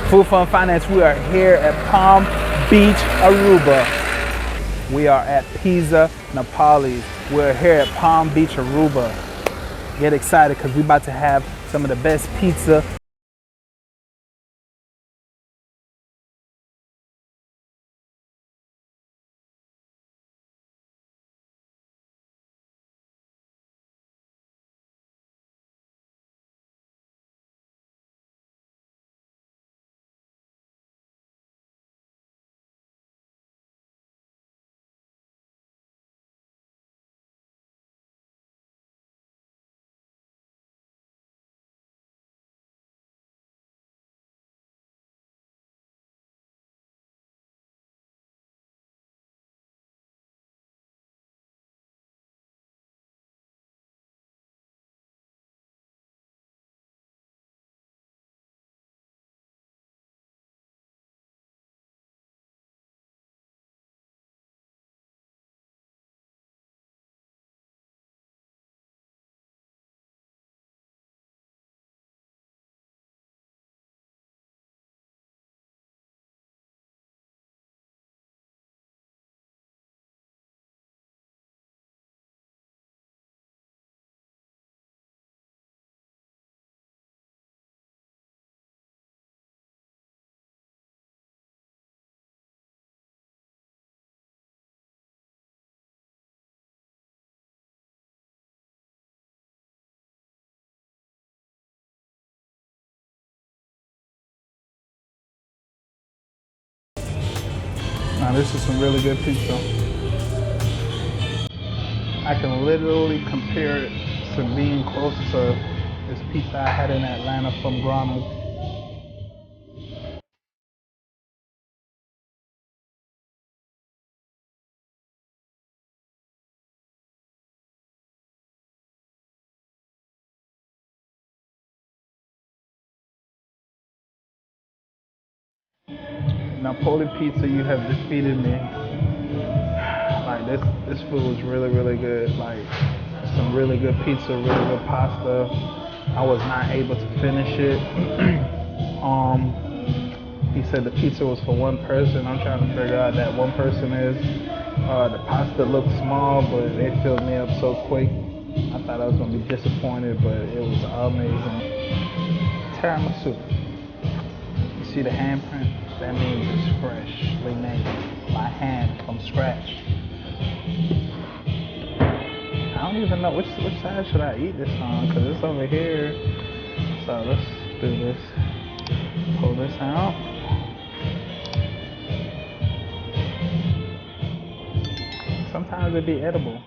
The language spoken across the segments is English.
Food Fun Finance, we are here at Palm Beach, Aruba. We are at Pizza Napoli. We're here at Palm Beach, Aruba. Get excited because we're about to have some of the best pizza. Now this is some really good pizza. I can literally compare it to being close to this pizza I had in Atlanta from Grana. Napoli pizza, you have defeated me. Like this food is really good. Like some really good pizza, really good pasta. I was not able to finish it. He said the pizza was for one person. I'm trying to figure out that one person is. The pasta looked small, but it filled me up so quick. I thought I was gonna be disappointed, but it was amazing. Tiramisu. You see the handprint? That means it's freshly made by hand from scratch. I don't even know which side should I eat this on, because it's over here. So let's do this. Pull this out. Sometimes it'd be edible.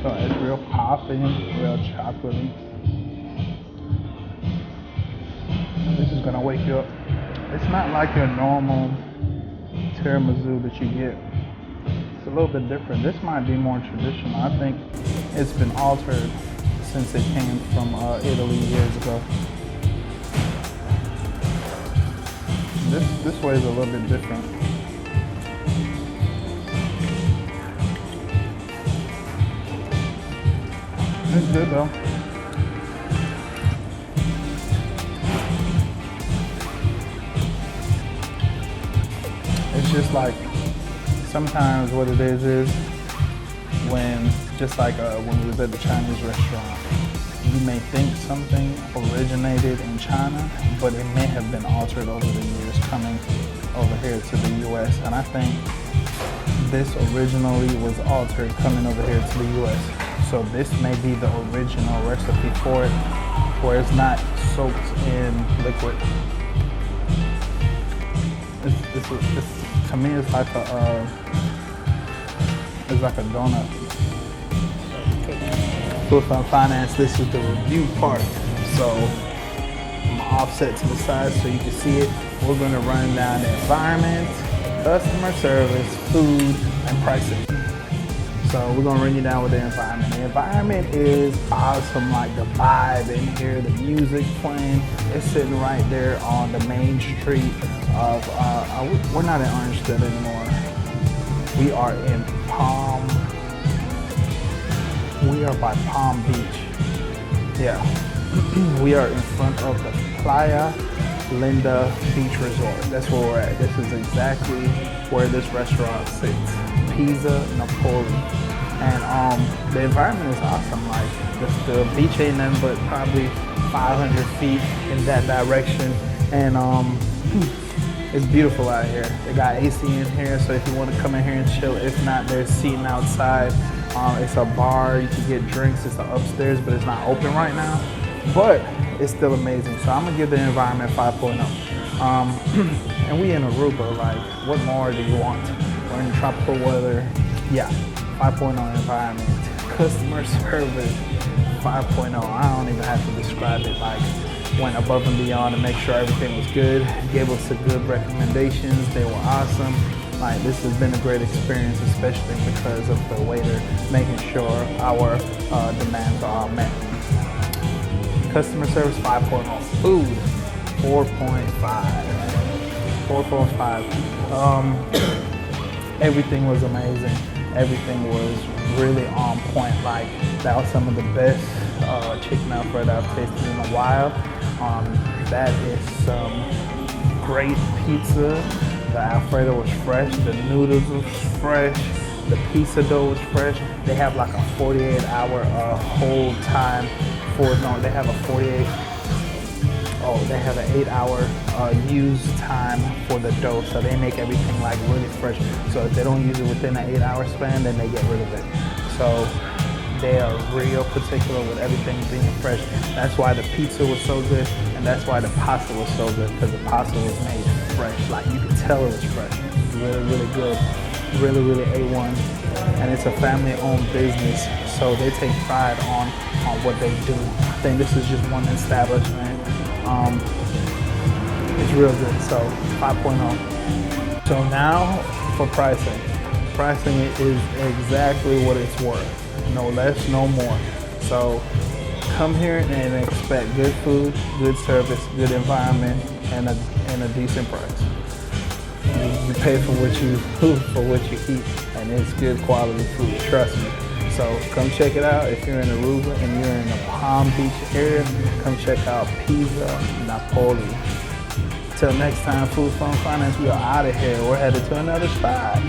So it's real poppy, real chocolatey. This is gonna wake you up. It's not like your normal tiramisu that you get. It's a little bit different. This might be more traditional. I think it's been altered since it came from Italy years ago. This way is a little bit different. It's good though. It's just like sometimes what it is when just like when we was at the Chinese restaurant, you may think something originated in China, but it may have been altered over the years coming over here to the US. And I think this originally was altered coming over here to the US. So this may be the original recipe for it, where it's not soaked in liquid. It's to me, it's like a donut. Food Fun Finance, this is the review part. So I'm gonna offset to the side so you can see it. We're gonna run down the environment, customer service, food, and pricing. So we're gonna run you down with the environment. The environment is awesome, like the vibe in here, the music playing. It's sitting right there on the main street of, we're not in Orangeton anymore. We are in we are by Palm Beach. Yeah, we are in front of the Playa Linda Beach Resort. That's where we're at. This is exactly where this restaurant sits. Pizza Napoli. And the environment is awesome. Like the beach ain't nothing but probably 500 feet in that direction. And it's beautiful out here. They got AC in here, so if you want to come in here and chill, if not, there's seating outside. It's a bar, you can get drinks. It's upstairs, but it's not open right now. But it's still amazing. So I'm gonna give the environment 5.0. And we in Aruba, like what more do you want? We're in tropical weather. Yeah, 5.0 environment. Customer service, 5.0. I don't even have to describe it. Like went above and beyond to make sure everything was good. Gave us some good recommendations. They were awesome. Like this has been a great experience, especially because of the waiter making sure our demands are met. Customer service 5.0. Food 4.5. 4.5. Everything was amazing. Everything was really on point. Like that was some of the best chicken Alfredo I've tasted in a while. That is some great pizza. The Alfredo was fresh. The noodles was fresh. The pizza dough was fresh. They have like a 48-hour hold time for they have a 48. Oh, they have an 8-hour use time for the dough, so they make everything like really fresh. So if they don't use it within an 8-hour span, then they get rid of it. So they are real particular with everything being fresh. That's why the pizza was so good, and that's why the pasta was so good, because the pasta was made fresh. Like you could tell it was fresh. Really, really good. Really, really A1. And it's a family-owned business, so they take pride on what they do. I think this is just one establishment. It's real good, so 5.0. So now for pricing. Pricing is exactly what it's worth. No less, no more. So come here and expect good food, good service, good environment, and a decent price. You pay for what you eat, and it's good quality food, trust me. So come check it out. If you're in Aruba and you're in the Palm Beach area, come check out Pizza Napoli. Till next time, Food Fun Finance, we are out of here. We're headed to another spot.